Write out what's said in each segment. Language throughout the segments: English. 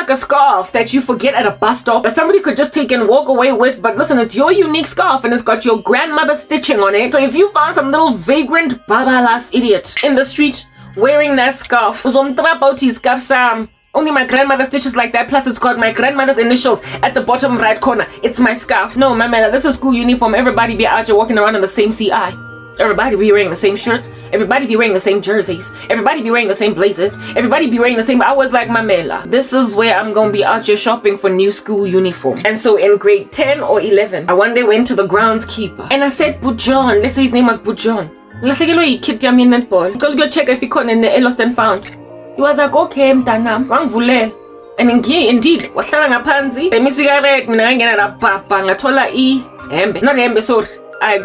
like a scarf that you forget at a bus stop that somebody could just take and walk away with, but listen, it's your unique scarf and it's got your grandmother's stitching on it. So if you found some little vagrant babalas idiot in the street wearing that scarf, only my grandmother stitches like that, plus it's got my grandmother's initials at the bottom right corner. It's my scarf. No, mamela, this is school uniform. Everybody be out here walking around in the same CI. Everybody be wearing the same shirts. Everybody be wearing the same jerseys. Everybody be wearing the same blazers. Everybody be wearing the same. I was like, mamela, this is where I'm gonna be out here shopping for new school uniform. And so in grade 10 or 11, I one day went to the groundskeeper and I said, Bujon, let's say his name was Bujon. Let's say, netball. Go check if he caught in the lost and found. He was like, okay, mtanam, wangivulele. And indeed, wahlala ngaphansi, cigarette, mina ngangena lapha, ngathola ihembe. Not hembe, sorry. I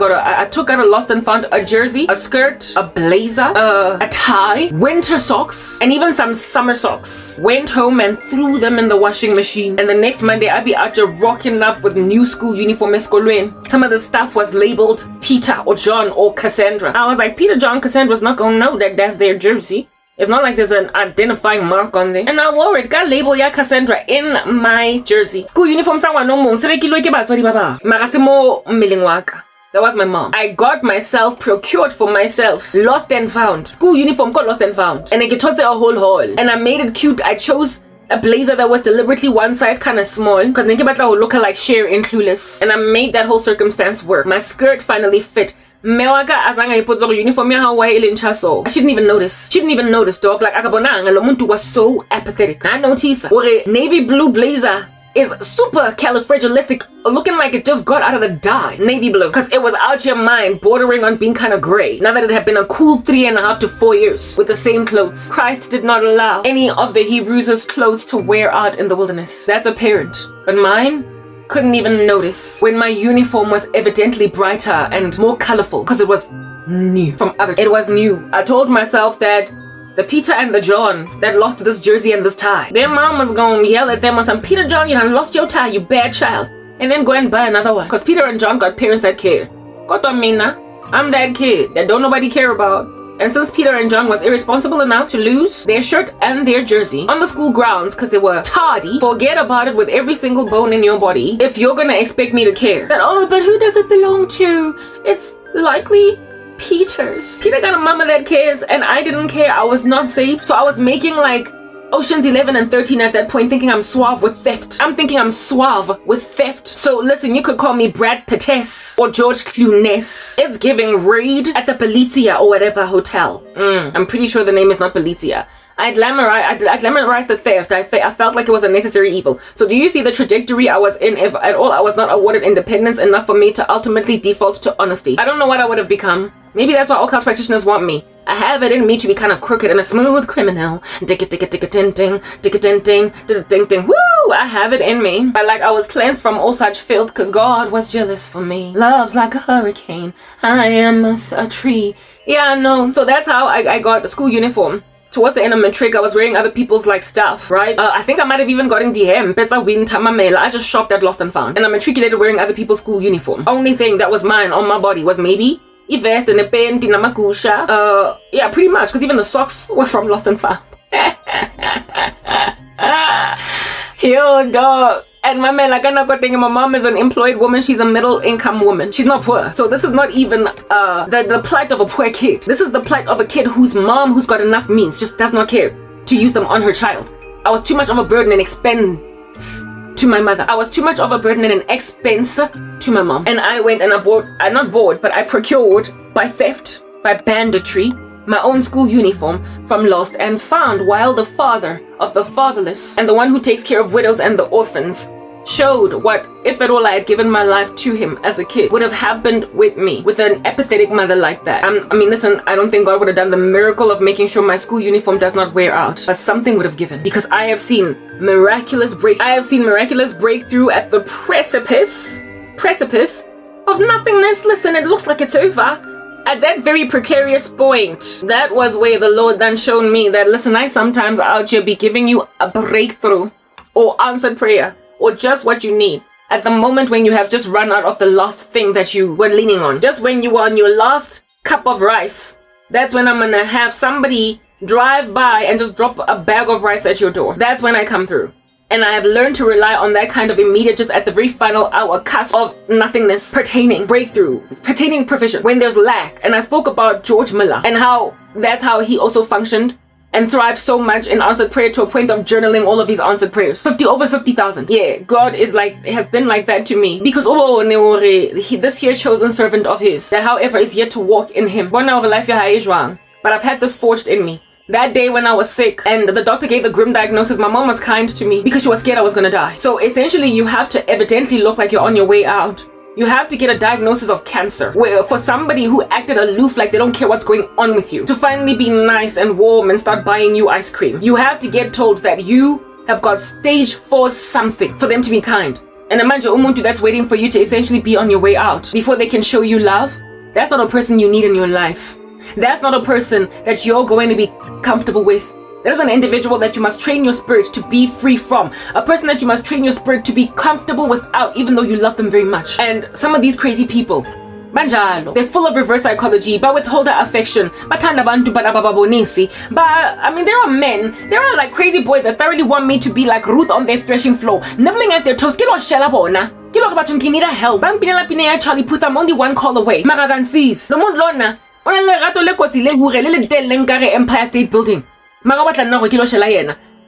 took out a lost and found a jersey, a skirt, a blazer, a tie, winter socks, and even some summer socks. Went home and threw them in the washing machine. And the next Monday, I'd be out there rocking up with new school uniform eskolweni. Some of the stuff was labeled Peter or John or Cassandra. I was like, Peter, John, Cassandra's not gonna know that that's their jersey. It's not like there's an identifying mark on there. And I wore it. Got label ya Cassandra in my jersey. School uniform sangwa no mo. Serekilwe ke batswadi baba. Mara se mo mmeleng wa ka. That was my mom. I got myself procured for myself. Lost and found. School uniform got lost and found. And I get a whole haul. And I made it cute. I chose a blazer that was deliberately one size kind of small. Because Nikibata would look like Cher in Clueless. And I made that whole circumstance work. My skirt finally fit. Mewaka azanga ipozoro uniform ya Hawaii ilinchaso. I shouldn't even notice. Shouldn't even notice, dog. Like akabonanga lo muntu was so apathetic. I notice. Ore navy blue blazer is super califragilistic, looking like it just got out of the dye. Navy blue. Because it was out your mind, bordering on being kind of gray. Now that it had been a cool 3.5 to 4 years with the same clothes. Christ did not allow any of the Hebrews' clothes to wear out in the wilderness. That's apparent. But mine couldn't even notice when my uniform was evidently brighter and more colorful because it was new from other. It was new. I told myself that the Peter and the John that lost this jersey and this tie, their mom was gonna yell at them on some, Peter, John, you done lost your tie, you bad child. And then go and buy another one. Because Peter and John got parents that care. God on me now. I'm that kid that don't nobody care about. And since Peter and John was irresponsible enough to lose their shirt and their jersey on the school grounds because they were tardy, forget about it with every single bone in your body if you're gonna expect me to care. That, oh, but who does it belong to? It's likely Peter's. Peter got a mama that cares and I didn't care. I was not safe. So I was making like Oceans 11 and 13 at that point, thinking I'm suave with theft. I'm thinking I'm suave with theft. So listen, you could call me Brad Pittess or George Clooney. It's giving raid at the Belizia or whatever hotel. I'm pretty sure the name is not Belizia. I glamorized the theft. I felt like it was a necessary evil. So do you see the trajectory I was in if at all I was not awarded independence enough for me to ultimately default to honesty? I don't know what I would have become. Maybe that's why all cult practitioners want me. I have it in me to be kind of crooked and a smooth criminal. Dick-a-ding-ding. Woo! I have it in me. But like I was cleansed from all such filth because God was jealous for me. Love's like a hurricane. I am a tree. Yeah, I know. So that's how I got a school uniform. Towards the end of matric, I was wearing other people's like stuff, right? I think I might have even gotten DM. I just shopped at Lost and Found. And I matriculated wearing other people's school uniform. Only thing that was mine on my body was maybe a vest and a pen, yeah, pretty much. Because even the socks were from Lost and Found. Yo, dog. And my man, like, I'm not thinking my mom is an employed woman. She's a middle income woman. She's not poor. So this is not even the plight of a poor kid. This is the plight of a kid whose mom, who's got enough means, just does not care to use them on her child. I was too much of a burden and expense to my mother. I was too much of a burden and an expense to my mom. And I went and I procured by theft, by banditry, my own school uniform from Lost and Found, while the father of the fatherless and the one who takes care of widows and the orphans showed what, if at all I had given my life to him as a kid, would have happened with me, with an apathetic mother like that. I mean, listen, I don't think God would have done the miracle of making sure my school uniform does not wear out, but something would have given, because I have seen miraculous breakthrough at the precipice of nothingness. Listen, it looks like it's over. At that very precarious point, that was where the Lord then showed me that, listen, I sometimes out here be giving you a breakthrough or answered prayer or just what you need at the moment when you have just run out of the last thing that you were leaning on. Just when you were on your last cup of rice, that's when I'm gonna have somebody drive by and just drop a bag of rice at your door. That's when I come through. And I have learned to rely on that kind of immediate, just at the very final hour, cusp of nothingness, pertaining breakthrough, pertaining provision, when there's lack. And I spoke about George Miller and how that's how he also functioned and thrived so much in answered prayer to a point of journaling all of his answered prayers. Over 50,000. Yeah, God has been like that to me. Because this here chosen servant of his, that however is yet to walk in him. But I've had this forged in me. That day when I was sick and the doctor gave the grim diagnosis, my mom was kind to me because she was scared I was gonna die. So essentially you have to evidently look like you're on your way out. You have to get a diagnosis of cancer, where for somebody who acted aloof like they don't care what's going on with you, to finally be nice and warm and start buying you ice cream. You have to get told that you have got stage 4 something for them to be kind. And imagine umuntu that's waiting for you to essentially be on your way out before they can show you love. That's not a person you need in your life. That's not a person that you're going to be comfortable with. That is an individual that you must train your spirit to be free from. A person that you must train your spirit to be comfortable without, even though you love them very much. And some of these crazy people, banjalo, they're full of reverse psychology, but withholder affection. But I mean, there are men, there are like crazy boys that thoroughly want me to be like Ruth on their threshing floor, nibbling at their toes. Get on shalabona. Get off about you need a help. Charlie Puth, I'm only one call away. Maragan sees. No more lona. Empire State Building.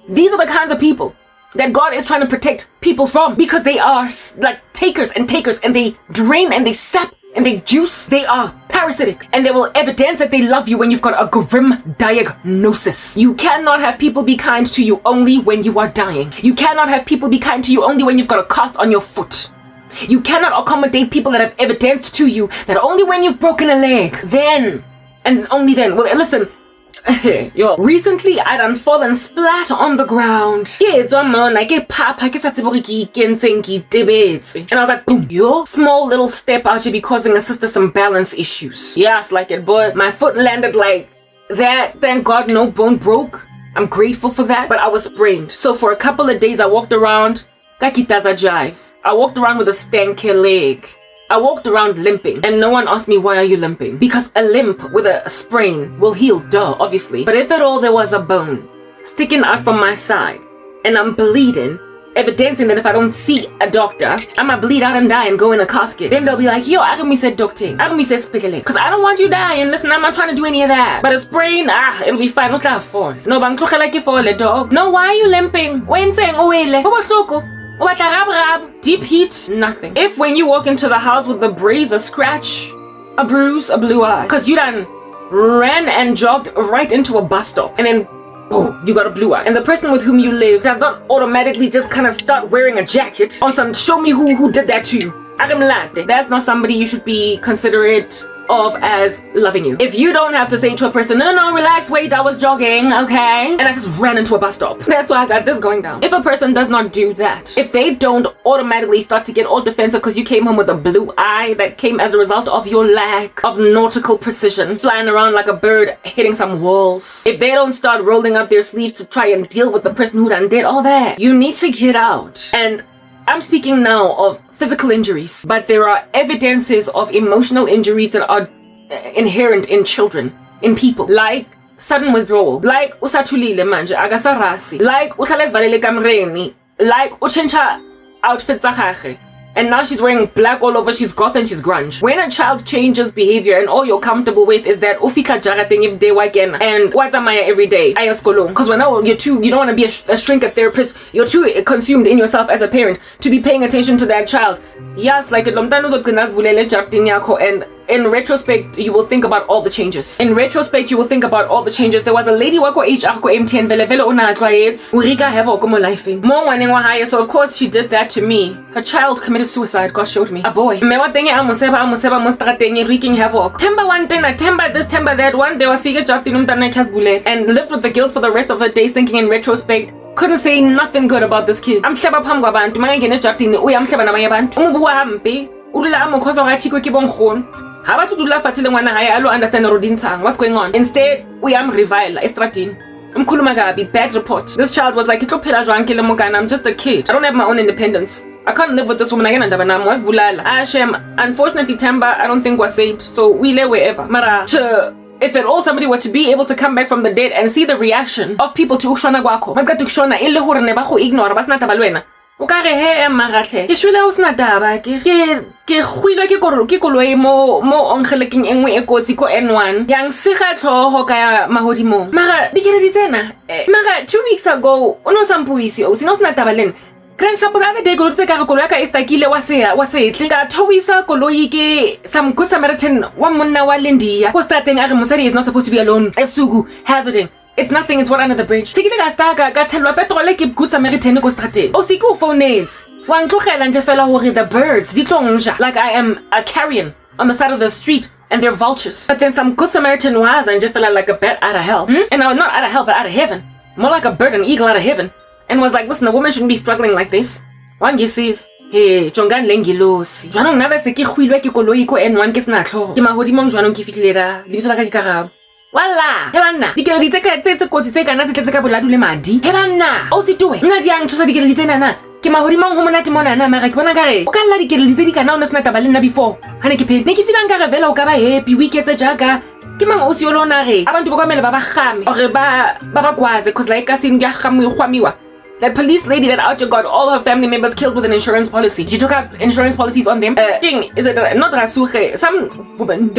These are the kinds of people that God is trying to protect people from, because they are like takers and they drain and they sap and they juice. They are parasitic and they will evidence that they love you when you've got a grim diagnosis. You cannot have people be kind to you only when you are dying. You cannot have people be kind to you only when you've got a cast on your foot. You cannot accommodate people that have evidenced to you that only when you've broken a leg, then, and only then. Well, listen, yo, recently I done fallen splat on the ground. And I was like, boom, your small little step out should be causing a sister some balance issues. Yes, like it, but my foot landed like that. Thank God no bone broke. I'm grateful for that, but I was sprained. So for a couple of days I walked around jive. I walked around with a stanky leg. I walked around limping, and no one asked me, why are you limping? Because a limp with a sprain will heal, duh, obviously. But if at all there was a bone sticking out from my side, and I'm bleeding, evidencing that if I don't see a doctor, I'ma bleed out and die and go in a casket, then they'll be like, yo, Agami said doctor, Agami said spitale. Because I don't want you dying. Listen, I'm not trying to do any of that. But a sprain, it'll be fine. What's that for? No, bang, like you fall, dog. No, why are you limping? When saying, deep heat, nothing. If when you walk into the house with a breeze, a scratch, a bruise, a blue eye, because you done ran and jogged right into a bus stop, and then oh, you got a blue eye, and the person with whom you live does not automatically just kind of start wearing a jacket on some show me who did that to you. That's not somebody you should be considerate of as loving you. If you don't have to say to a person, no, relax, wait, I was jogging, okay, and I just ran into a bus stop, that's why I got this going down. If a person does not do that, if they don't automatically start to get all defensive because you came home with a blue eye that came as a result of your lack of nautical precision, flying around like a bird hitting some walls, if they don't start rolling up their sleeves to try and deal with the person who done did all that, you need to get out. And I'm speaking now of physical injuries, but there are evidences of emotional injuries that are inherent in children, in people, like sudden withdrawal, like usathulile manje akasarasi, like uhlala esivalele ekamreni, like uchencha outfits zakhe, and now she's wearing black all over, she's goth and she's grunge. When a child changes behavior and all you're comfortable with is that ufika jarating if they again and what's amaya every day ayaskolong, because when you don't want to be a shrink a therapist, you're too consumed in yourself as a parent to be paying attention to that child. Yes, like it lomntana uzogcina azivulele ejaradini yakho, and in retrospect, you will think about all the changes. In retrospect, you will think about all the changes. There was a lady wako HR ko MTN vele ona twaets. Urika have okomo life. Mo ngwane wa higher, so of course she did that to me. Her child committed suicide. God showed me. A boy. Me wa tenge amuseba mostrateng wreaking havoc. Temba one thing, temba this, temba that. One day I figured jaftin umntana khazbulet and lived with the guilt for the rest of her days, thinking in retrospect, couldn't say nothing good about this kid. I'm hleba phambi kwabantu mangene ejardini uya mhleba nabanye abantu. Umubuwa hampi. Udula amukhoza wakachikwe kibonkhona. How about you laugh at ngwana hayi alo understand rodintsang what's going on? Instead, we am revile estradini. Umkhuluma kabi, bad report. This child was like, I'm just a kid. I don't have my own independence. I can't live with this woman again. Unfortunately, Tamba, I don't think was saved, so we lay wherever. Mara to if at all somebody were to be able to come back from the dead and see the reaction of people to ukshona kwakho, maqeda ukshona ile hore ne ba go ignore ba sna taba lwena. O ka re he magatle. Ke shwele o sna taba ke khwilwe ke koloi mo ongelekeng engwe e kotsi ko N1. Yang siga tlhogo ka ya mahodimong. Mara dikeledi tsena. Mara 2 weeks ago, o no sampuisi o sino sna taba len. Grandshop the other day golotse ka re koloi ka istakile wa se tle ka thowisa koloi ke some good Samaritan wa monna wa Lindia. Ko starting a re mosadi is not supposed to be alone. Esugu hazarding. It's nothing, it's what under the bridge. Sekile ka staka ka tshelwa petrol ke good Samaritan ko strateng. O siko phone it. Wa ntlogela nje fela hore the birds di tlonja like I am a carrion on the side of the street and they're vultures. But then some good Samaritan was and just felt like a bat out of hell. And no, not out of hell but out of heaven. More like a bird, an eagle out of heaven. And was like, listen, a woman shouldn't be struggling like this. One says, hey, jongan lengilosi. Jwanong nada se ke khwilwe ke koloi ko N1 ke sna tlhogo. Ke mahodimong jwanong ke fitlhela lebitso la ka ke karabo. Wala, he banna. Dikeledi tse kotsi tse kana se tletse ka boladu le madi. He banna, o se tuwe. Ngadi yang thusa dikeledi tsena na. Ke mahodimong ho monate mona na mara ke bona ka re. O ka lla dikeledi tse di kana o ne sna taba le nna before. Hane ke phele. Ne ke fila nka re vela o ka ba happy weekends jaaka. Ke mang o se yolona re. Abantu ba kwamela ba game. Ore ba kwaze cause like ka seng ya khamiwa. That police lady that out got all her family members killed with an insurance policy. She took out insurance policies on them. Is it not Rasuche? Some woman,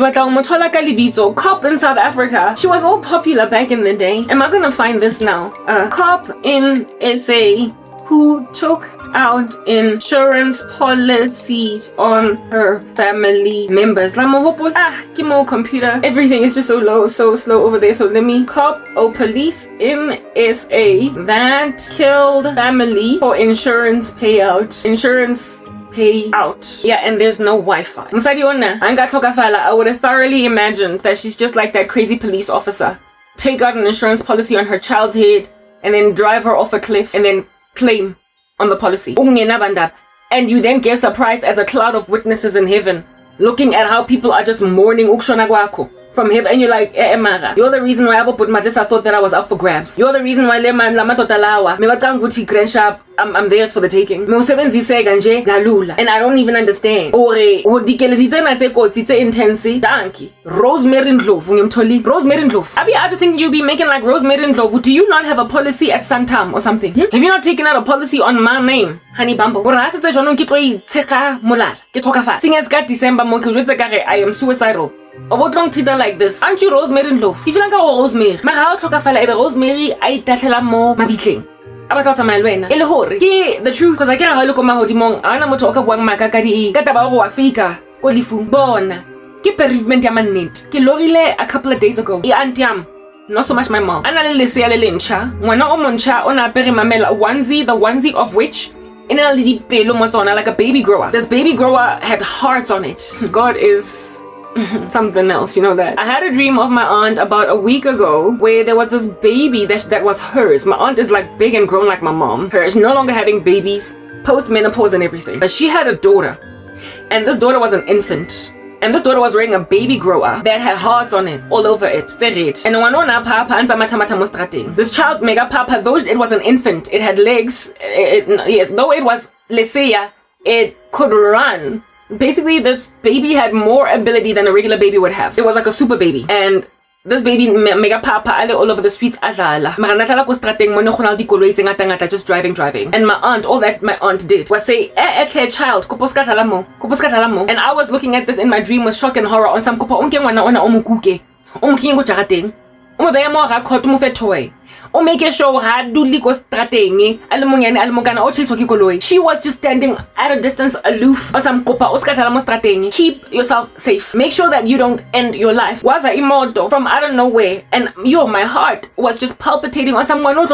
cop in South Africa. She was all popular back in the day. Am I gonna find this now? Cop in SA who took out insurance policies on her family members. Give me computer. Everything is just so slow over there. So let me police in SA that killed family for insurance payout. Yeah, and there's no Wi-Fi. I would have thoroughly imagined that she's just like that crazy police officer. Take out an insurance policy on her child's head and then drive her off a cliff and then claim on the policy. And you then get surprised as a cloud of witnesses in heaven, looking at how people are just mourning ukshona kwakho from heaven, and you're like, Mara, you're the reason why Abu Matesa thought that I was up for grabs. You're the reason why I'm theirs for the taking. And I don't even understand. Rosemary Ndlovu. I just think you'll be making like Rosemary Ndlovu. Do you not have a policy at Santam or something? Have you not taken out a policy on my name? Honey Bumble. I am suicidal. About treat her like this. Aren't you Rosemary Ndlovu? You feel like Rosemary. My how Rosemary I tatela mo mabitleng. About my lwena. Ele hore ke the truth because I can't look at my hodimong. Ana mo talk buang makakadi. Ka taba go Africa. Ko lifu. Bona. Ke bereavement ya mannet. Ke lorile a couple of days ago. I auntie am. Not so much my mom. Ana le lesea le lentsha. Ngwana o montsha ona apere mamela onesie, the onesie of which in a little pelo mo tsona like a baby grower. This baby grower had hearts on it. God is something else, you know that. I had a dream of my aunt about a week ago where there was this baby that was hers. My aunt is like big and grown like my mom. Hers, no longer having babies, post-menopause and everything. But she had a daughter. And this daughter was an infant. And this daughter was wearing a baby grower that had hearts on it, all over it. And this child, mega papa, though it was an infant, it had legs, yes, though it was Lesia, it could run. Basically, this baby had more ability than a regular baby would have. It was like a super baby. And this baby mega papa all over the streets azala. Just driving. And my aunt, all that my aunt did was say, child, and I was looking at this in my dream with shock and horror on some o make sure ha duli ko strateng alemonyane alemokana o chaswa ke koloi. She was just standing at a distance aloof. Keep yourself safe. Make sure that you don't end your life. Waza imoto from out of nowhere, and my heart was just palpitating on someone else.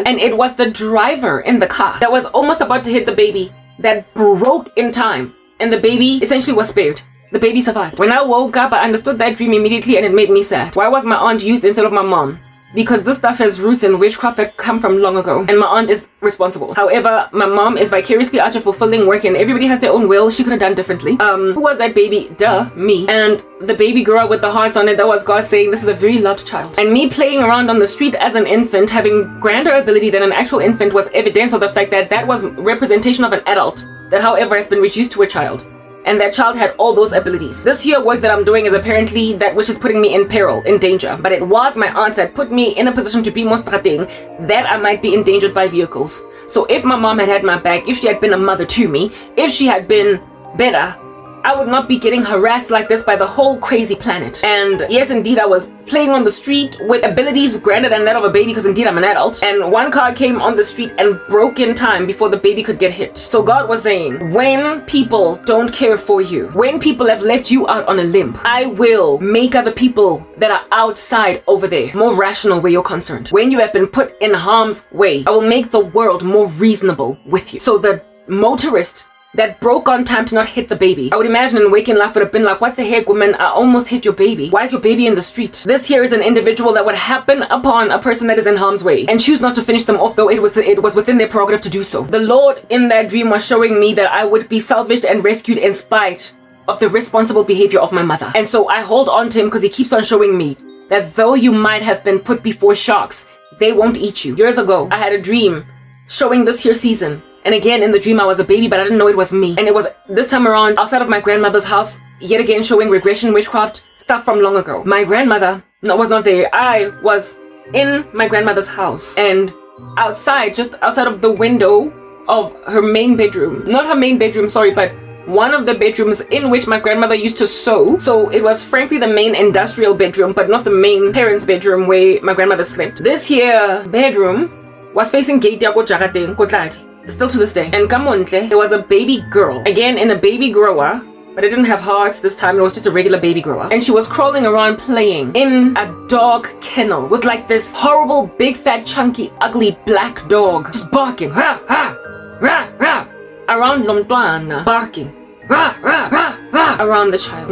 And it was the driver in the car that was almost about to hit the baby that broke in time, and the baby essentially was spared. The baby survived. When I woke up, I understood that dream immediately, and it made me sad. Why was my aunt used instead of my mom? Because this stuff has roots in witchcraft that come from long ago, and my aunt is responsible. However, my mom is vicariously out of fulfilling work, and everybody has their own will. She could have done differently. Who was that baby? Duh, me. And the baby grew up with the hearts on it. That was God saying, this is a very loved child. And me playing around on the street as an infant, having grander ability than an actual infant, was evidence of the fact that that was representation of an adult that, however, has been reduced to a child. and that child had all those abilities. This here work that I'm doing is apparently that which is putting me in peril, in danger. But it was my aunt that put me in a position to be mostrating that I might be endangered by vehicles. So if my mom had my back, if she had been a mother to me, if she had been better, I would not be getting harassed like this by the whole crazy planet. And yes, indeed, I was playing on the street with abilities greater than that of a baby, because indeed I'm an adult. And one car came on the street and broke in time before the baby could get hit. So God was saying, when people don't care for you, when people have left you out on a limb, I will make other people that are outside over there more rational where you're concerned. When you have been put in harm's way, I will make the world more reasonable with you. So the motorist that broke on time to not hit the baby, I would imagine in waking life would have been like, what the heck, woman, I almost hit your baby. Why is your baby in the street? This here is an individual that would happen upon a person that is in harm's way and choose not to finish them off, though it was within their prerogative to do so. The Lord in that dream was showing me that I would be salvaged and rescued in spite of the responsible behavior of my mother. And so I hold on to him because he keeps on showing me that though you might have been put before sharks, they won't eat you. Years ago, I had a dream showing this here season. And again, in the dream, I was a baby, but I didn't know it was me. And it was this time around outside of my grandmother's house, yet again showing regression witchcraft stuff from long ago. My grandmother was not there. I was in my grandmother's house and outside, just outside of the window of her main bedroom. Not her main bedroom, sorry, but one of the bedrooms in which my grandmother used to sew. So it was frankly the main industrial bedroom, but not the main parents' bedroom where my grandmother slept. This here bedroom was facing gate ya ko jarateng ko tladi. Still to this day. And kamontle, there was a baby girl. Again, in a baby grower, but it didn't have hearts this time. It was just a regular baby grower. And she was crawling around playing in a dog kennel with like this horrible, big, fat, chunky, ugly black dog. Just barking. Ha, ha, rah, rah. Around Lomtwana. Barking. Rah, rah, rah, rah. Around the child.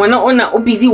Busy.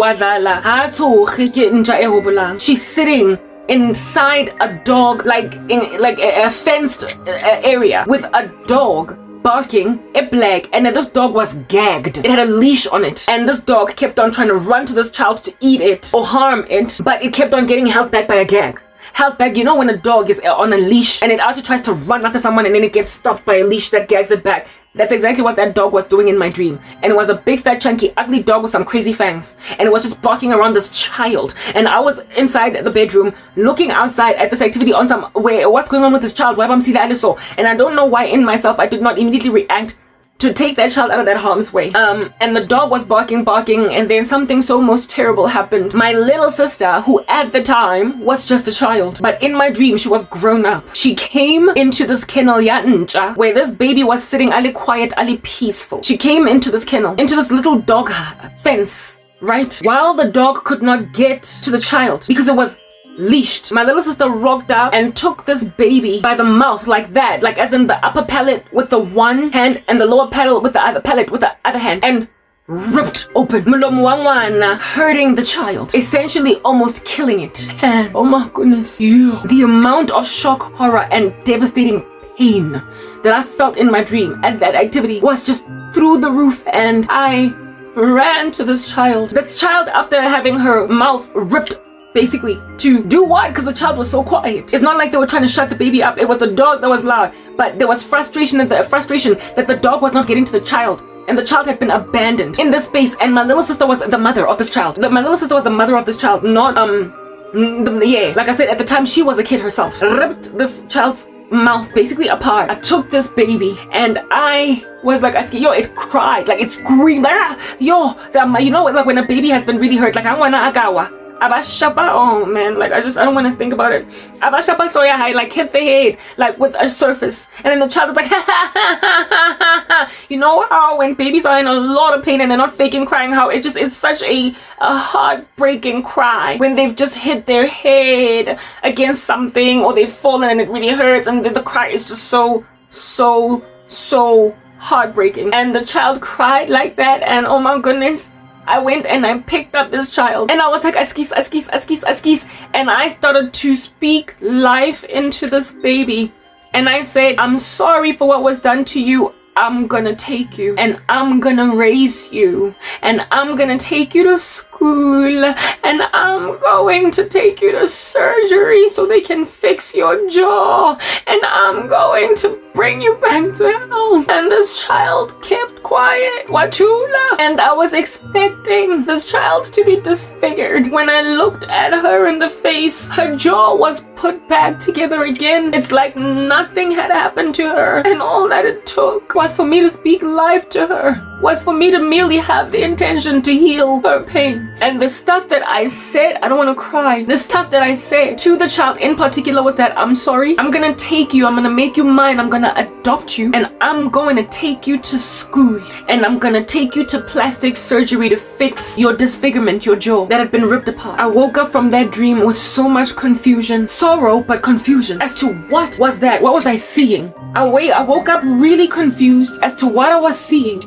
She's sitting inside a dog, like in a fenced area with a dog barking a black, and then this dog was gagged. It had a leash on it, and this dog kept on trying to run to this child to eat it or harm it, but it kept on getting held back by a gag. Held back, you know when a dog is on a leash and it actually tries to run after someone and then it gets stopped by a leash that gags it back. That's exactly what that dog was doing in my dream. And it was a big, fat, chunky, ugly dog with some crazy fangs. And it was just barking around this child. And I was inside the bedroom looking outside at this activity on some way. What's going on with this child? And I don't know why in myself I did not immediately react to take that child out of that harm's way. And the dog was barking, and then something so most terrible happened. My little sister, who at the time was just a child, but in my dream she was grown up. She came into this kennel where this baby was sitting ali quiet, ali peaceful. She came into this kennel, into this little dog fence, right? While the dog could not get to the child because it was leashed. My little sister rocked out and took this baby by the mouth like that, like as in the upper palate with the one hand and the lower palate with the other palate with the other hand, and ripped open, hurting the child, essentially almost killing it. And oh my goodness, the amount of shock, horror, and devastating pain that I felt in my dream at that activity was just through the roof. And I ran to this child. This child, after having her mouth ripped basically to do what? Because the child was so quiet. It's not like they were trying to shut the baby up. It was the dog that was loud, but there was frustration that the dog was not getting to the child, and the child had been abandoned in this space. And my little sister was the mother of this child. My little sister was the mother of this child, not like I said, at the time she was a kid herself. Ripped this child's mouth basically apart. I took this baby and I was like asking, it cried, like it screamed, you know, like when a baby has been really hurt, like I wanna agawa. Abashapa, oh man, like I don't want to think about it. Abashapa soya high, like hit the head, like with a surface, and then the child is like, you know how when babies are in a lot of pain and they're not faking crying, how it's such a heartbreaking cry when they've just hit their head against something or they've fallen and it really hurts, and the cry is just so heartbreaking. And the child cried like that, and oh my goodness, I went and I picked up this child and I was like, askis, and I started to speak life into this baby. And I said, I'm sorry for what was done to you. I'm gonna take you and I'm gonna raise you and I'm gonna take you to school. school, and I'm going to take you to surgery so they can fix your jaw, and I'm going to bring you back to health. And this child kept quiet, Watula, and I was expecting this child to be disfigured. When I looked at her in the face, her jaw was put back together again. It's like nothing had happened to her, and all that it took was for me to speak life to her, was for me to merely have the intention to heal her pain. And the stuff that I said, I don't want to cry, the stuff that I said to the child in particular was that I'm sorry, I'm gonna take you, I'm gonna make you mine, I'm gonna adopt you, and I'm going to take you to school, and I'm gonna take you to plastic surgery to fix your disfigurement, your jaw that had been ripped apart. I woke up from that dream with so much confusion, sorrow, but confusion as to what was that, what was I seeing? I woke up really confused as to what I was seeing.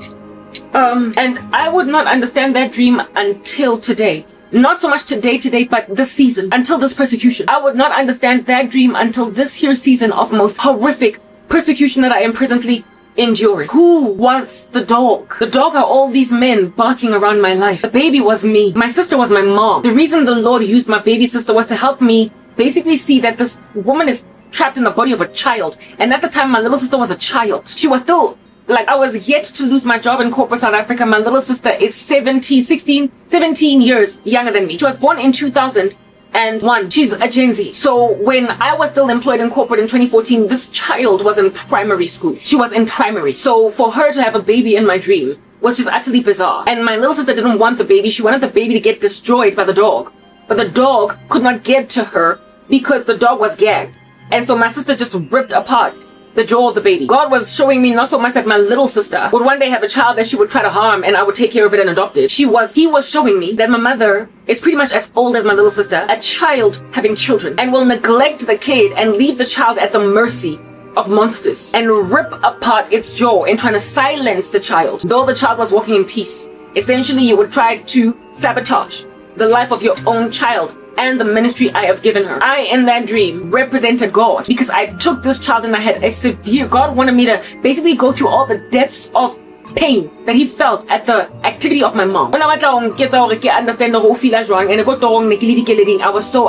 And I would not understand that dream until today. Not so much today, but this season, until this persecution. I would not understand that dream until this here season of most horrific persecution that I am presently enduring. Who was the dog? The dog are all these men barking around my life. The baby was me. My sister was my mom. The reason the Lord used my baby sister was to help me basically see that this woman is trapped in the body of a child. And at the time, my little sister was a child. She was still, like, I was yet to lose my job in corporate South Africa. My little sister is 17 years younger than me. She was born in 2001. She's a Gen Z. So when I was still employed in corporate in 2014, this child was in primary school. She was in primary. So for her to have a baby in my dream was just utterly bizarre. And my little sister didn't want the baby. She wanted the baby to get destroyed by the dog. But the dog could not get to her because the dog was gagged. And so my sister just ripped apart the jaw of the baby. God was showing me not so much that my little sister would one day have a child that she would try to harm and I would take care of it and adopt it. He was showing me that my mother is pretty much as old as my little sister, a child having children, and will neglect the kid and leave the child at the mercy of monsters and rip apart its jaw in trying to silence the child, though the child was walking in peace. Essentially, you would try to sabotage the life of your own child and the ministry I have given her. I, in that dream, represented God because I took this child and I had a severe, God wanted me to basically go through all the depths of pain that he felt at the activity of my mom. When I understand the whole feel as wrong and I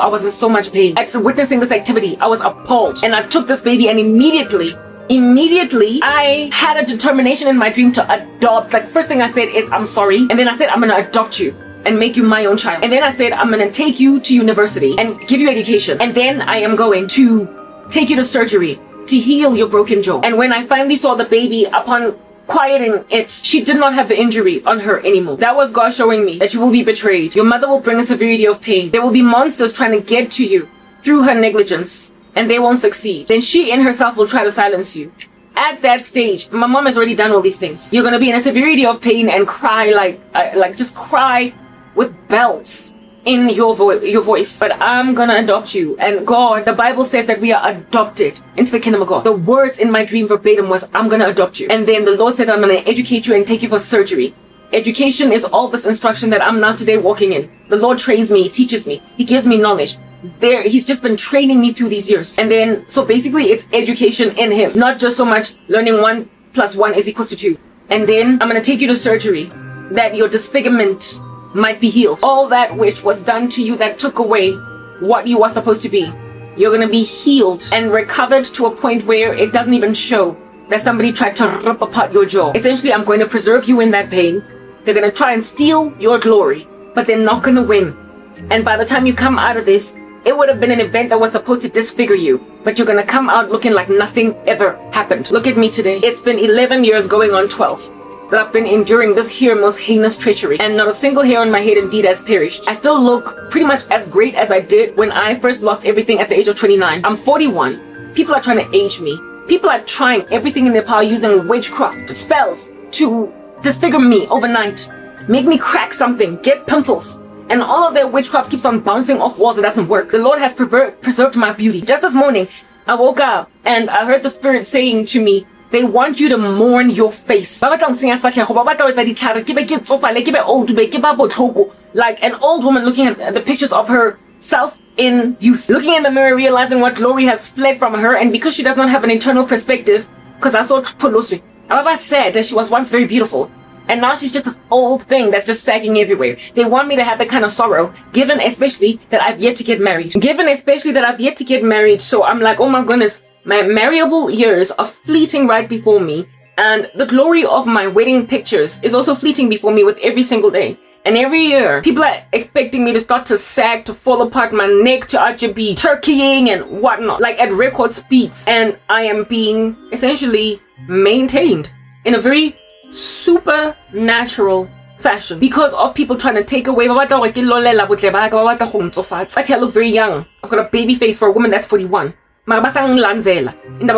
was in so much pain. At witnessing this activity, I was appalled. And I took this baby and immediately I had a determination in my dream to adopt. Like, first thing I said is, I'm sorry. And then I said, I'm gonna adopt you and make you my own child. And then I said, I'm gonna take you to university and give you education. And then I am going to take you to surgery to heal your broken jaw. And when I finally saw the baby, upon quieting it, she did not have the injury on her anymore. That was God showing me that you will be betrayed. Your mother will bring a severity of pain. There will be monsters trying to get to you through her negligence, and they won't succeed. Then she in herself will try to silence you. At that stage, my mom has already done all these things. You're gonna be in a severity of pain and cry like just cry with belts in your voice. But I'm gonna adopt you. And God, the Bible says that we are adopted into the kingdom of God. The words in my dream verbatim was, I'm gonna adopt you. And then the Lord said, I'm gonna educate you and take you for surgery. Education is all this instruction that I'm now today walking in. The Lord trains me, teaches me, he gives me knowledge. He's just been training me through these years. And then, so basically it's education in him, not just so much learning 1 + 1 = 2. And then I'm gonna take you to surgery that your disfigurement might be healed. All that which was done to you that took away what you are supposed to be, you're gonna be healed and recovered to a point where it doesn't even show that somebody tried to rip apart your jaw. Essentially, I'm going to preserve you in that pain. They're gonna try and steal your glory, but they're not gonna win. And by the time you come out of this, it would have been an event that was supposed to disfigure you, but you're gonna come out looking like nothing ever happened. Look at me today. It's been 11 years going on 12 that I've been enduring this here most heinous treachery, and not a single hair on my head indeed has perished. I still look pretty much as great as I did when I first lost everything at the age of 29. I'm 41. People are trying to age me. People are trying everything in their power using witchcraft, spells to disfigure me overnight, make me crack something, get pimples. And all of their witchcraft keeps on bouncing off walls. It doesn't work. The Lord has preserved my beauty. Just this morning, I woke up and I heard the Spirit saying to me, they want you to mourn your face. Like an old woman looking at the pictures of herself in youth. Looking in the mirror, realizing what glory has fled from her. And because she does not have an internal perspective, because I saw Poloswi, Ababa said that she was once very beautiful. And now she's just this old thing that's just sagging everywhere. They want me to have that kind of sorrow, given especially that I've yet to get married. So I'm like, oh my goodness, my marriable years are fleeting right before me. And the glory of my wedding pictures is also fleeting before me with every single day. And every year, people are expecting me to start to sag, to fall apart, my neck to actually be turkeying and whatnot, like at record speeds. And I am being essentially maintained in a very supernatural fashion because of people trying to take away. But I look very young. I've got a baby face for a woman that's 41. Indaba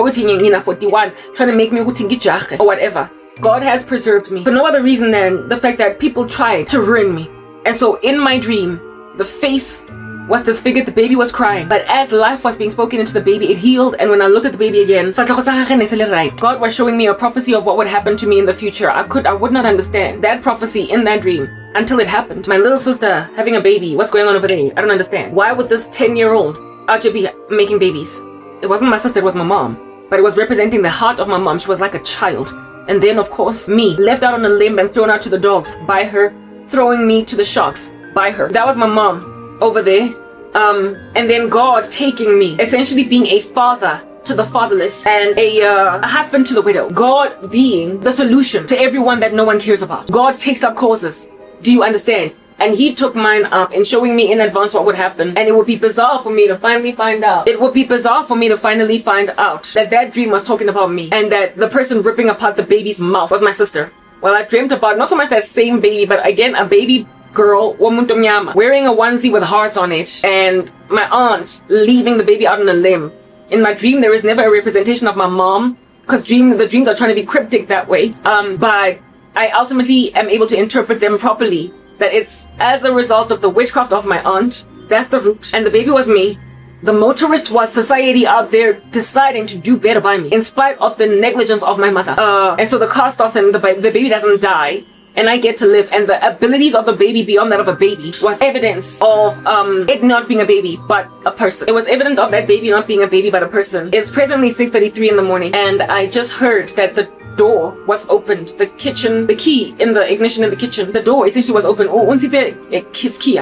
ukuthi ngina 41 trying to make me ukuthi ngijahe or whatever. God has preserved me for no other reason than the fact that people tried to ruin me. And so in my dream, the face was disfigured, the baby was crying. But as life was being spoken into the baby, it healed. And when I looked at the baby again, God was showing me a prophecy of what would happen to me in the future. I would not understand that prophecy in that dream until it happened. My little sister having a baby, what's going on over there? I don't understand. Why would this 10-year-old actually be making babies? It wasn't my sister, it was my mom. But it was representing the heart of my mom. She was like a child. And then, of course, me, left out on a limb and thrown out to the dogs by her, throwing me to the sharks by her. That was my mom over there. And then God taking me, essentially being a father to the fatherless and a husband to the widow. God being the solution to everyone that no one cares about. God takes up causes. Do you understand? And he took mine up in showing me in advance what would happen. And it would be bizarre for me to finally find out. It would be bizarre for me to finally find out that that dream was talking about me and that the person ripping apart the baby's mouth was my sister. Well, I dreamt about not so much that same baby, but again, a baby girl, wearing a onesie with hearts on it, and my aunt leaving the baby out on a limb. In my dream, there is never a representation of my mom because the dreams are trying to be cryptic that way. But I ultimately am able to interpret them properly. That it's as a result of the witchcraft of my aunt. That's the root. And the baby was me. The motorist was society out there deciding to do better by me in spite of the negligence of my mother. And so the car stops and the baby doesn't die. And I get to live. And the abilities of the baby beyond that of a baby was evidence of it not being a baby, but a person. It was evident of that baby not being a baby, but a person. It's presently 6:33 in the morning. And I just heard that the door was opened. The key in the ignition in the kitchen, the door essentially was open.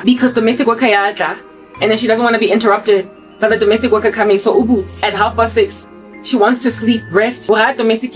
Because domestic worker yadla, and then she doesn't want to be interrupted by the domestic worker coming. So uboots at 6:30, she wants to sleep, rest. Domestic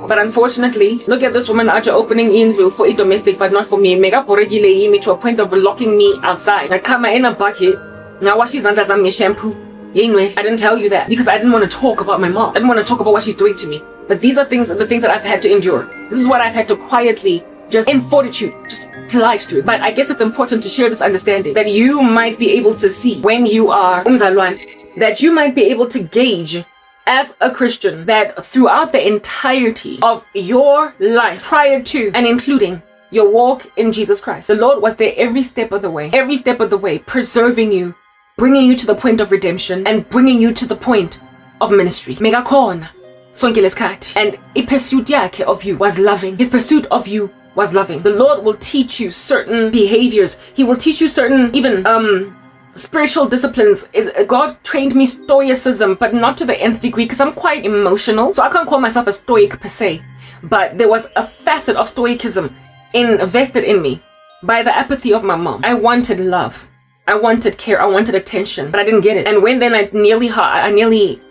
but unfortunately, look at this woman out opening in for a domestic, but not for me. Mega poregile me to a point of locking me outside. I come in a bucket. Now what she's under some shampoo. English. I didn't tell you that because I didn't want to talk about my mom. I didn't want to talk about what she's doing to me. But these are the things that I've had to endure. This is what I've had to quietly, just in fortitude, just glide through. But I guess it's important to share this understanding that you might be able to see when you are that you might be able to gauge as a Christian that throughout the entirety of your life, prior to and including your walk in Jesus Christ, the Lord was there every step of the way, preserving you, bringing you to the point of redemption and bringing you to the point of ministry. Megakhona sonke lesikhathi. And his pursuit yakhe of you was loving. His pursuit of you was loving. The Lord will teach you certain behaviors. He will teach you certain even spiritual disciplines. God trained me stoicism, but not to the nth degree because I'm quite emotional. So I can't call myself a stoic per se. But there was a facet of stoicism invested in me by the apathy of my mom. I wanted love. I wanted care, I wanted attention, but I didn't get it. And when then I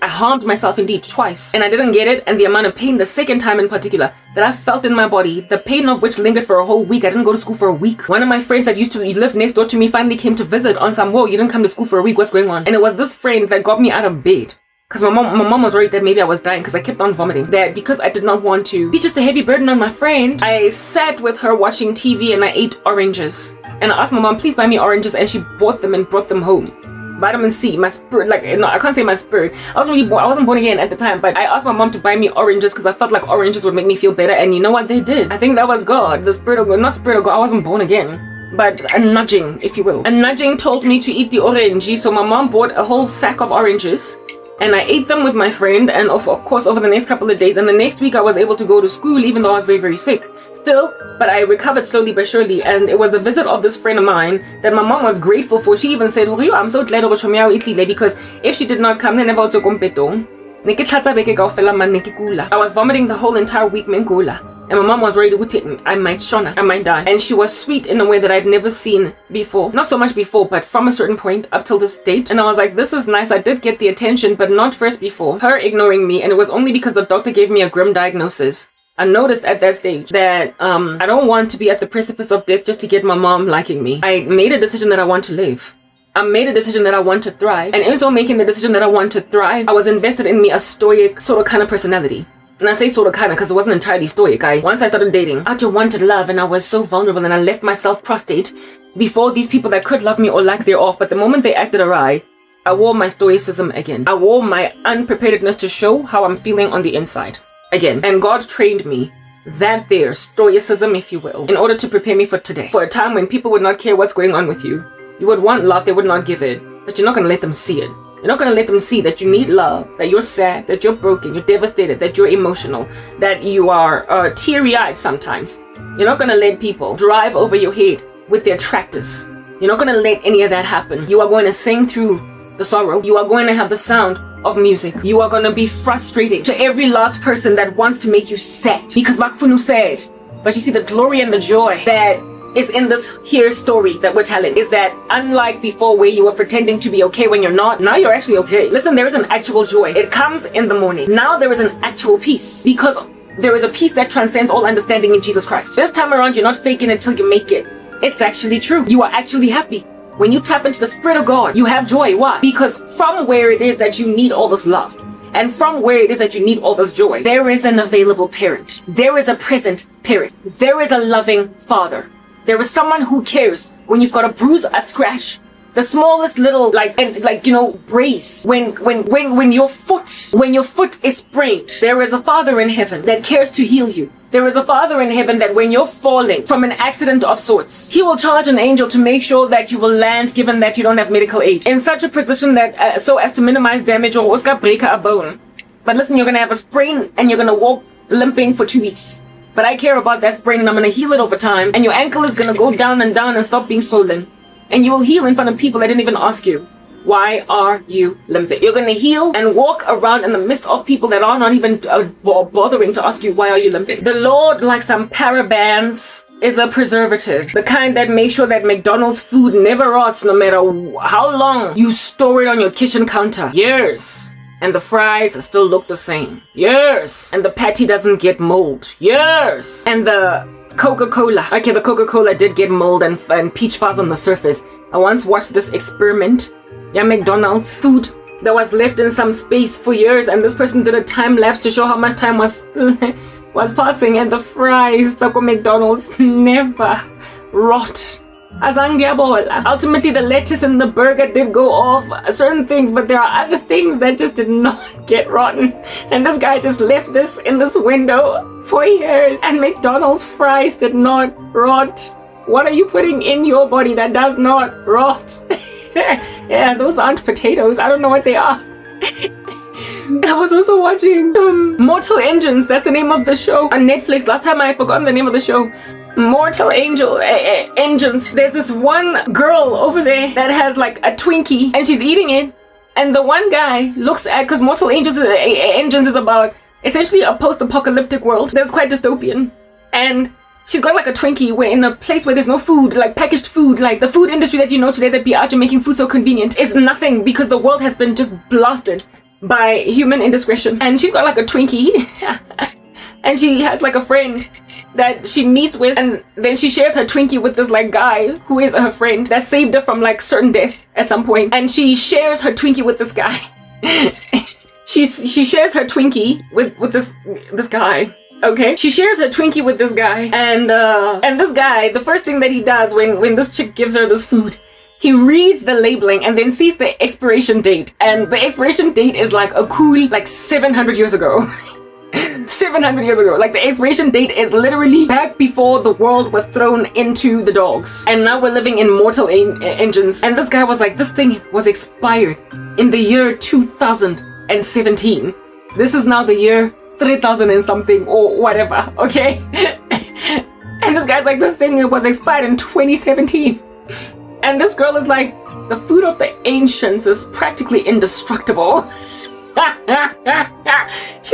harmed myself indeed twice, and I didn't get it, and the amount of pain the second time in particular that I felt in my body, the pain of which lingered for a whole week. I didn't go to school for a week. One of my friends that used to live next door to me finally came to visit on some, whoa, you didn't come to school for a week, what's going on? And it was this friend that got me out of bed. Because my mom was worried that maybe I was dying because I kept on vomiting. That because I did not want to be just a heavy burden on my friend, I sat with her watching TV and I ate oranges. And I asked my mom, please buy me oranges, and she bought them and brought them home. Vitamin C, my spirit, I can't say my spirit. I wasn't born again at the time, but I asked my mom to buy me oranges because I felt like oranges would make me feel better. And you know what they did? I think that was God, the spirit of God, not spirit of God. I wasn't born again, but a nudging, if you will. A nudging told me to eat the orange. So my mom bought a whole sack of oranges. And I ate them with my friend, and of course over the next couple of days. And the next week I was able to go to school even though I was very, very sick. Still, but I recovered slowly but surely. And it was the visit of this friend of mine that my mom was grateful for. She even said, I'm so glad because if she did not come, then never to compete. I was vomiting the whole entire week, mengula. And my mom was worried I might shona, I might die. And she was sweet in a way that I'd never seen before. Not so much before, but from a certain point up till this date. And I was like, this is nice. I did get the attention, but not first before. Her ignoring me, and it was only because the doctor gave me a grim diagnosis. I noticed at that stage that I don't want to be at the precipice of death just to get my mom liking me. I made a decision that I want to live. I made a decision that I want to thrive. And in so making the decision that I want to thrive, I was invested in me a stoic sort of kind of personality. And I say sort of kind of because it wasn't entirely stoic. Once I started dating, I just wanted love, and I was so vulnerable, and I left myself prostrate before these people that could love me or lack thereof. But the moment they acted awry, I wore my stoicism again. I wore my unpreparedness to show how I'm feeling on the inside again. And God trained me that there, stoicism, if you will, in order to prepare me for today. For a time when people would not care what's going on with you. You would want love, they would not give it. But you're not going to let them see it. You're not going to let them see that you need love, that you're sad, that you're broken, you're devastated, that you're emotional, that you are teary-eyed sometimes. You're not going to let people drive over your head with their tractors. You're not going to let any of that happen. You are going to sing through the sorrow. You are going to have the sound of music. You are going to be frustrated to every last person that wants to make you sad. Because Bakfunu said, but you see the glory and the joy that is in this here story that we're telling is that unlike before where you were pretending to be okay when you're not, now you're actually okay. Listen, there is an actual joy. It comes in the morning. Now there is an actual peace because there is a peace that transcends all understanding in Jesus Christ. This time around, you're not faking it till you make it. It's actually true. You are actually happy. When you tap into the Spirit of God, you have joy. Why? Because from where it is that you need all this love, and from where it is that you need all this joy, there is an available parent. There is a present parent. There is a loving father. There is someone who cares when you've got a bruise, a scratch, the smallest little brace. When your foot is sprained, there is a father in heaven that cares to heal you. There is a father in heaven that when you're falling from an accident of sorts, he will charge an angel to make sure that you will land, given that you don't have medical aid, in such a position that so as to minimize damage or break a bone. But listen, you're gonna have a sprain and you're gonna walk limping for 2 weeks. But I care about that sprain and I'm going to heal it over time. And your ankle is going to go down and stop being swollen. And you will heal in front of people that didn't even ask you. Why are you limping? You're going to heal and walk around in the midst of people that are not even bothering to ask you, why are you limping? The Lord, like some parabens, is a preservative. The kind that makes sure that McDonald's food never rots no matter how long you store it on your kitchen counter. Years. And the fries still look the same. Years. And the patty doesn't get mold. Years. And the Coca-Cola. Okay, the Coca-Cola did get mold and peach fuzz on the surface. I once watched this experiment. Yeah, McDonald's food that was left in some space for years, and this person did a time lapse to show how much time was passing, and the fries stuck with McDonald's never rot. Ultimately, the lettuce in the burger did go off certain things, but there are other things that just did not get rotten. And this guy just left this in this window for years, and McDonald's fries did not rot. What are you putting in your body that does not rot? Yeah, those aren't potatoes. I don't know what they are. I was also watching Mortal Engines. That's the name of the show on Netflix. Last time I had forgotten the name of the show. Mortal Engines. There's this one girl over there that has like a Twinkie and she's eating it. And the one guy looks at, because Mortal Engines is about essentially a post-apocalyptic world that's quite dystopian. And she's got like a Twinkie where in a place where there's no food, like packaged food, like the food industry that you know today that be out to making food so convenient is nothing because the world has been just blasted by human indiscretion. And she's got like a Twinkie and she has like a friend that she meets with, and then she shares her Twinkie with this like guy who is her friend that saved her from like certain death at some point. And she shares her Twinkie with this guy. she shares her Twinkie with this guy. Okay, she shares her Twinkie with this guy, and this guy, the first thing that he does when this chick gives her this food, he reads the labeling and then sees the expiration date, and the expiration date is like a cool like 700 years ago. 700 years ago. Like the expiration date is literally back before the world was thrown into the dogs. And now we're living in Mortal Engines. And this guy was like, this thing was expired in the year 2017. This is now the year 3000 and something or whatever, okay? And this guy's like, this thing was expired in 2017. And this girl is like, the food of the ancients is practically indestructible.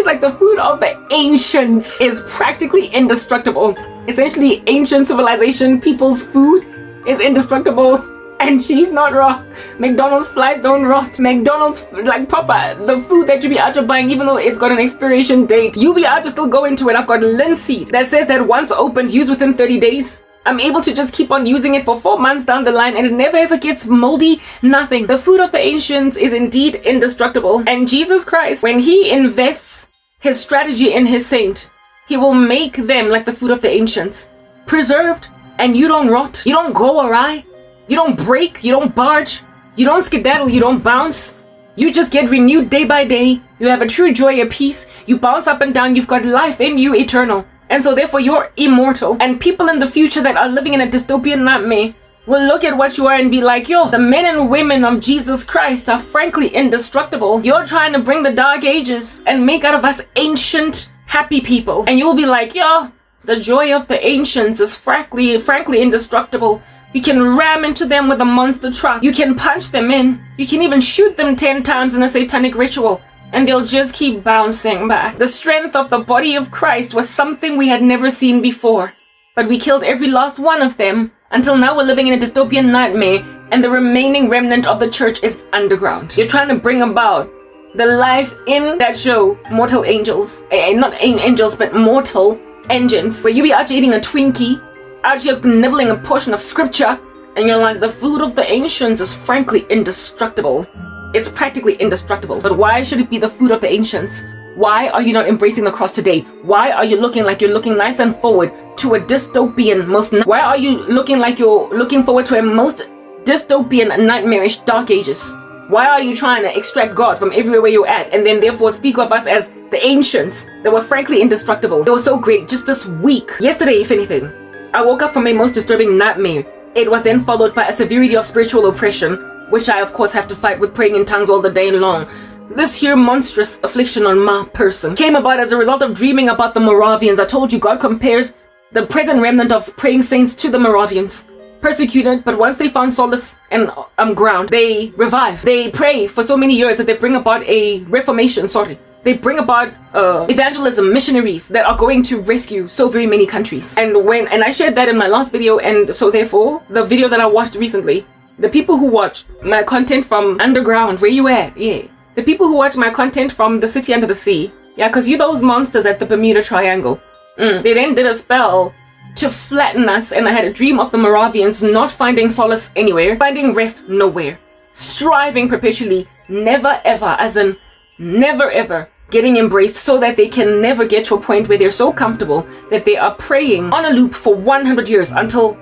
she's like, the food of the ancients is practically indestructible. Essentially, ancient civilization people's food is indestructible. And she's not wrong. McDonald's flies don't rot. McDonald's, like proper, the food that you be out to buying, even though it's got an expiration date, you be out to still go into it. I've got linseed that says that once opened, use within 30 days. I'm able to just keep on using it for 4 months down the line and it never ever gets moldy, nothing. The food of the ancients is indeed indestructible. And Jesus Christ, when he invests his strategy in his saint, he will make them like the food of the ancients, preserved, and you don't rot, you don't go awry. You don't break, you don't barge, you don't skedaddle, you don't bounce. You just get renewed day by day. You have a true joy, a peace. You bounce up and down. You've got life in you, eternal. And so therefore you're immortal. And people in the future that are living in a dystopian nightmare will look at what you are and be like, yo, the men and women of Jesus Christ are frankly indestructible. You're trying to bring the dark ages and make out of us ancient, happy people. And you'll be like, yo, the joy of the ancients is frankly indestructible. You can ram into them with a monster truck. You can punch them in. You can even shoot them 10 times in a satanic ritual. And they'll just keep bouncing back. The strength of the body of Christ was something we had never seen before. But we killed every last one of them. Until now we're living in a dystopian nightmare. And the remaining remnant of the church is underground. You're trying to bring about the life in that show, Mortal Angels. Not angels, but mortal engines. Where you be out eating a Twinkie. Out here nibbling a portion of scripture, and you're like, the food of the ancients is frankly indestructible. It's practically indestructible. But why should it be the food of the ancients? Why are you not embracing the cross today? Why are you looking like you're looking nice and forward to a dystopian why are you looking like you're looking forward to a most dystopian, nightmarish dark ages? Why are you trying to extract God from everywhere where you're at and then therefore speak of us as the ancients that were frankly indestructible? They were so great just this week. Yesterday, if anything, I woke up from a most disturbing nightmare. It was then followed by a severity of spiritual oppression, which I of course have to fight with praying in tongues all the day long. This here monstrous affliction on my person came about as a result of dreaming about the Moravians. I told you God compares the present remnant of praying saints to the Moravians. Persecuted, but once they found solace and ground, they revive. They pray for so many years that they bring about a reformation, They bring about evangelism, missionaries that are going to rescue so very many countries. And I shared that in my last video, and so therefore, the video that I watched recently, the people who watch my content from underground, where you at? Yeah. The people who watch my content from the city under the sea, yeah, because you those monsters at the Bermuda Triangle, they then did a spell to flatten us, and I had a dream of the Moravians not finding solace anywhere, finding rest nowhere, striving perpetually, never ever, as in never ever, getting embraced so that they can never get to a point where they're so comfortable that they are praying on a loop for 100 years until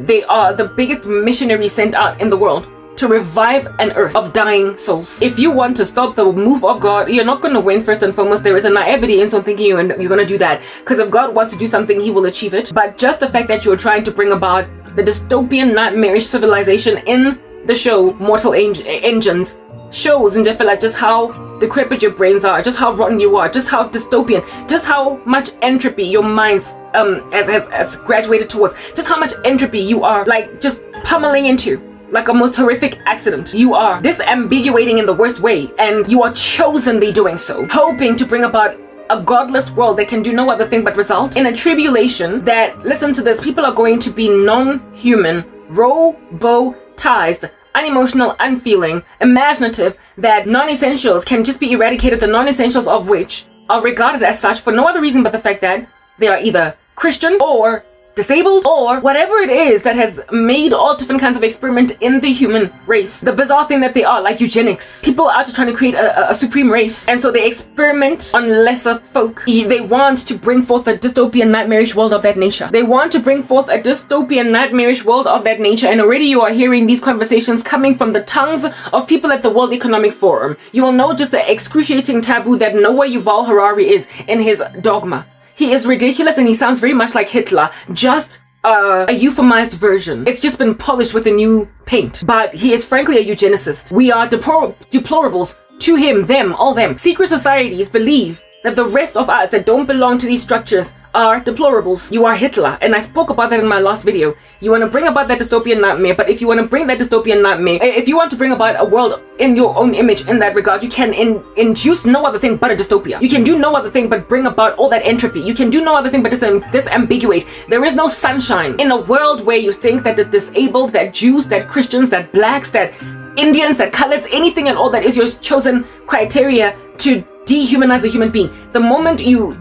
they are the biggest missionary sent out in the world to revive an earth of dying souls. If you want to stop the move of God, you're not going to win. First and foremost, there is a naivety in so thinking you're going to do that, because if God wants to do something, he will achieve it. But just the fact that you're trying to bring about the dystopian, nightmarish civilization in the show Mortal Engines shows and like just how decrepit your brains are, just how rotten you are, just how dystopian, just how much entropy your minds has graduated towards, just how much entropy you are like just pummeling into, like a most horrific accident. You are disambiguating in the worst way, and you are chosenly doing so, hoping to bring about a godless world that can do no other thing but result in a tribulation that, listen to this, people are going to be non-human, robotized, unemotional, unfeeling, imaginative, that non-essentials can just be eradicated, the non-essentials of which are regarded as such for no other reason but the fact that they are either Christian or disabled or whatever it is that has made all different kinds of experiment in the human race. The bizarre thing that they are, like eugenics. People are trying to create a supreme race, and so they experiment on lesser folk. They want to bring forth a dystopian, nightmarish world of that nature. They want to bring forth a dystopian, nightmarish world of that nature, and already you are hearing these conversations coming from the tongues of people at the World Economic Forum. You will know just the excruciating taboo that Noah Yuval Harari is in his dogma. He is ridiculous and he sounds very much like Hitler, just a euphemized version. It's just been polished with a new paint. But he is frankly a eugenicist. We are deplorables to him, them, all them. Secret societies believe that the rest of us that don't belong to these structures are deplorables. You are Hitler, and I spoke about that in my last video. You want to bring about that dystopian nightmare, but if you want to bring that dystopian nightmare, if you want to bring about a world in your own image in that regard, you can induce no other thing but a dystopia. You can do no other thing but bring about all that entropy. You can do no other thing but disambiguate. There is no sunshine in a world where you think that the disabled, that Jews, that Christians, that blacks, that Indians, that colors, anything and all that is your chosen criteria to dehumanize a human being. The moment you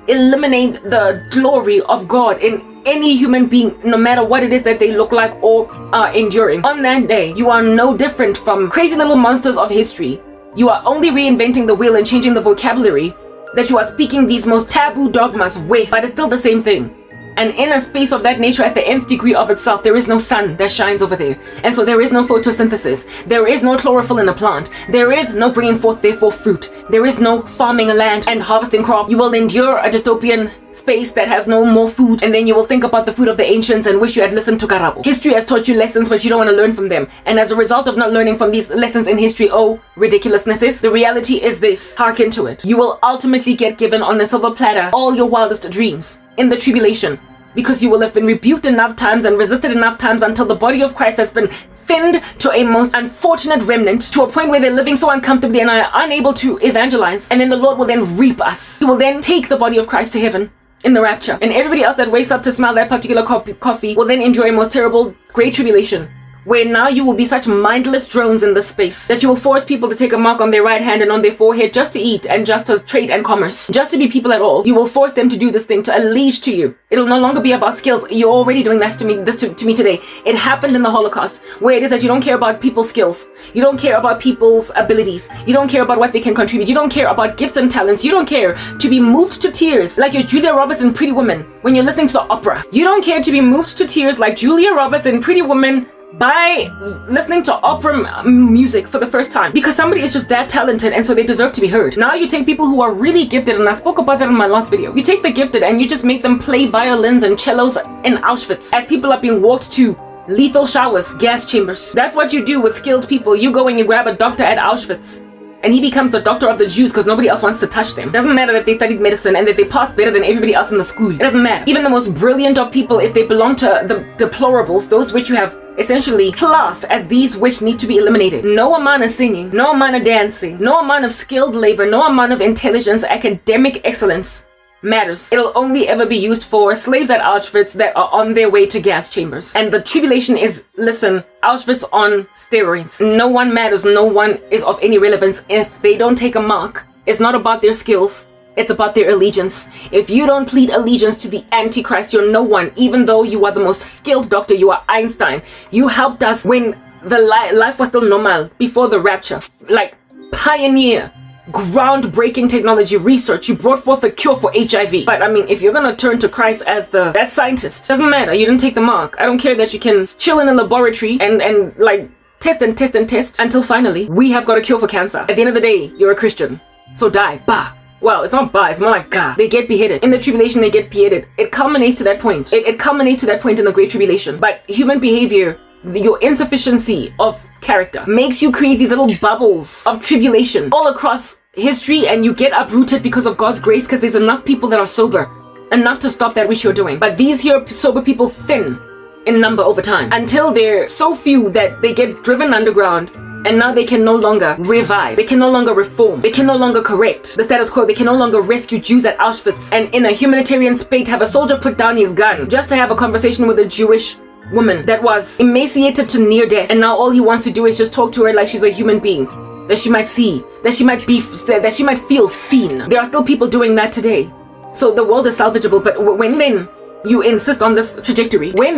eliminate the glory of God in any human being, no matter what it is that they look like or are enduring, on that day, you are no different from crazy little monsters of history. You are only reinventing the wheel and changing the vocabulary that you are speaking these most taboo dogmas with, but it's still the same thing. And in a space of that nature, at the nth degree of itself, there is no sun that shines over there. And so there is no photosynthesis. There is no chlorophyll in a plant. There is no bringing forth, therefore, fruit. There is no farming land and harvesting crop. You will endure a dystopian space that has no more food, and then you will think about the food of the ancients and wish you had listened to Karabo. History has taught you lessons, but you don't want to learn from them. And as a result of not learning from these lessons in history, oh, ridiculousnesses, the reality is this. Hearken to it. You will ultimately get given on a silver platter all your wildest dreams in the tribulation, because you will have been rebuked enough times and resisted enough times until the body of Christ has been thinned to a most unfortunate remnant, to a point where they're living so uncomfortably and are unable to evangelize. And then the Lord will then reap us. He will then take the body of Christ to heaven in the rapture. And everybody else that wakes up to smell that particular coffee will then endure a most terrible great tribulation, where now you will be such mindless drones in the space that you will force people to take a mark on their right hand and on their forehead just to eat and just to trade and commerce, just to be people at all. You will force them to do this thing, to allege to you. It'll no longer be about skills. You're already doing this to me today. It happened in the Holocaust, where it is that you don't care about people's skills. You don't care about people's abilities. You don't care about what they can contribute. You don't care about gifts and talents. You don't care to be moved to tears like your Julia Roberts in Pretty Woman when you're listening to the opera. You don't care to be moved to tears like Julia Roberts in Pretty Woman by listening to opera music for the first time, because somebody is just that talented and so they deserve to be heard. Now you take people who are really gifted, and I spoke about that in my last video. You take the gifted and you just make them play violins and cellos in Auschwitz as people are being walked to lethal showers, gas chambers. That's what you do with skilled people. You go and you grab a doctor at Auschwitz and he becomes the doctor of the Jews because nobody else wants to touch them. Doesn't matter that they studied medicine and that they passed better than everybody else in the school. It doesn't matter. Even the most brilliant of people, if they belong to the deplorables, those which you have essentially classed as these which need to be eliminated, no amount of singing, no amount of dancing, no amount of skilled labor, no amount of intelligence, academic excellence matters. It'll only ever be used for slaves at Auschwitz that are on their way to gas chambers. And the tribulation is, listen, Auschwitz on steroids. No one matters. No one is of any relevance if they don't take a mark. It's not about their skills. It's about their allegiance. If you don't plead allegiance to the Antichrist, you're no one. Even though you are the most skilled doctor, you are Einstein. You helped us when the life was still normal before the rapture. Like, pioneer, groundbreaking technology research. You brought forth a cure for HIV. But I mean, if you're gonna turn to Christ as that scientist, doesn't matter. You didn't take the mark. I don't care that you can chill in a laboratory and like test and test and test until finally we have got a cure for cancer. At the end of the day, you're a Christian. So die. Bah. Well, it's not bah, it's more like gah. They get beheaded. In the tribulation, they get beheaded. It culminates to that point. It culminates to that point in the Great Tribulation. But human behavior, your insufficiency of character, makes you create these little bubbles of tribulation all across history, and you get uprooted because of God's grace, because there's enough people that are sober, enough to stop that which you're doing. But these here sober people thin in number over time, until they're so few that they get driven underground, and now they can no longer revive. They can no longer reform. They can no longer correct the status quo. They can no longer rescue Jews at Auschwitz and in a humanitarian spate have a soldier put down his gun just to have a conversation with a Jewish woman that was emaciated to near death, and now all he wants to do is just talk to her like she's a human being, that she might see, that she might feel seen. There are still people doing that today. So the world is salvageable, but when then you insist on this trajectory, where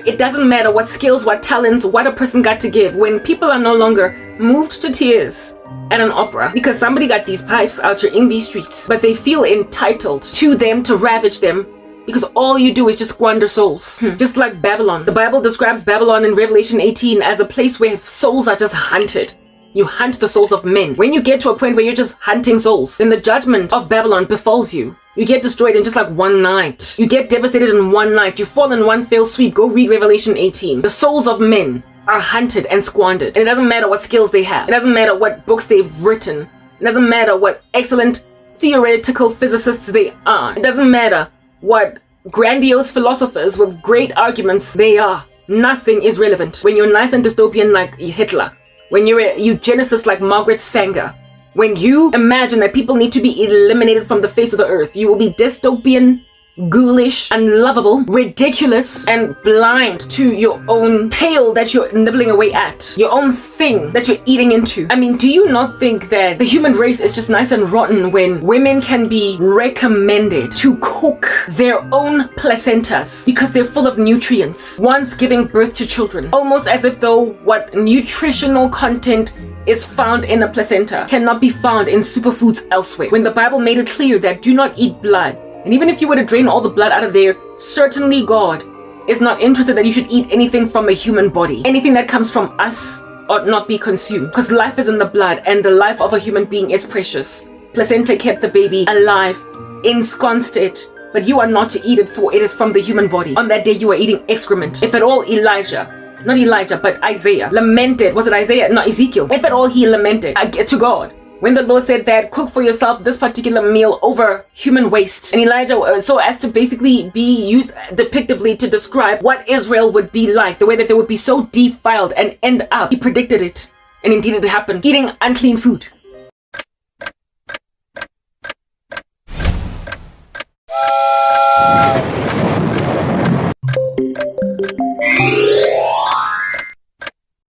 it doesn't matter what skills, what talents, what a person got to give, when people are no longer moved to tears at an opera because somebody got these pipes out here in these streets, but they feel entitled to them to ravage them because all you do is just squander souls. Just like Babylon. The Bible describes Babylon in Revelation 18 as a place where souls are just hunted. You hunt the souls of men. When you get to a point where you're just hunting souls, then the judgment of Babylon befalls you. You get destroyed in just like one night. You get devastated in one night. You fall in one fell swoop. Go read Revelation 18. The souls of men are hunted and squandered. And it doesn't matter what skills they have. It doesn't matter what books they've written. It doesn't matter what excellent theoretical physicists they are. It doesn't matter what grandiose philosophers with great arguments they are. Nothing is relevant when you're nice and dystopian like Hitler, when you're a eugenicist like Margaret Sanger, when you imagine that people need to be eliminated from the face of the earth. You will be dystopian, ghoulish, unlovable, ridiculous, and blind to your own tail that you're nibbling away at, your own thing that you're eating into. I mean, do you not think that the human race is just nice and rotten when women can be recommended to cook their own placentas because they're full of nutrients once giving birth to children? Almost as if though what nutritional content is found in a placenta cannot be found in superfoods elsewhere, when the Bible made it clear that do not eat blood. And even if you were to drain all the blood out of there, certainly God is not interested that you should eat anything from a human body. Anything that comes from us ought not be consumed, because life is in the blood and the life of a human being is precious. Placenta kept the baby alive, ensconced it, but you are not to eat it, for it is from the human body. On that day you are eating excrement. If at all Isaiah lamented, was it Isaiah? No, Ezekiel. If at all he lamented to God, when the Lord said that cook for yourself this particular meal over human waste. And Elijah, so as to basically be used depictively to describe what Israel would be like, the way that they would be so defiled and end up. He predicted it. And indeed it happened. Eating unclean food.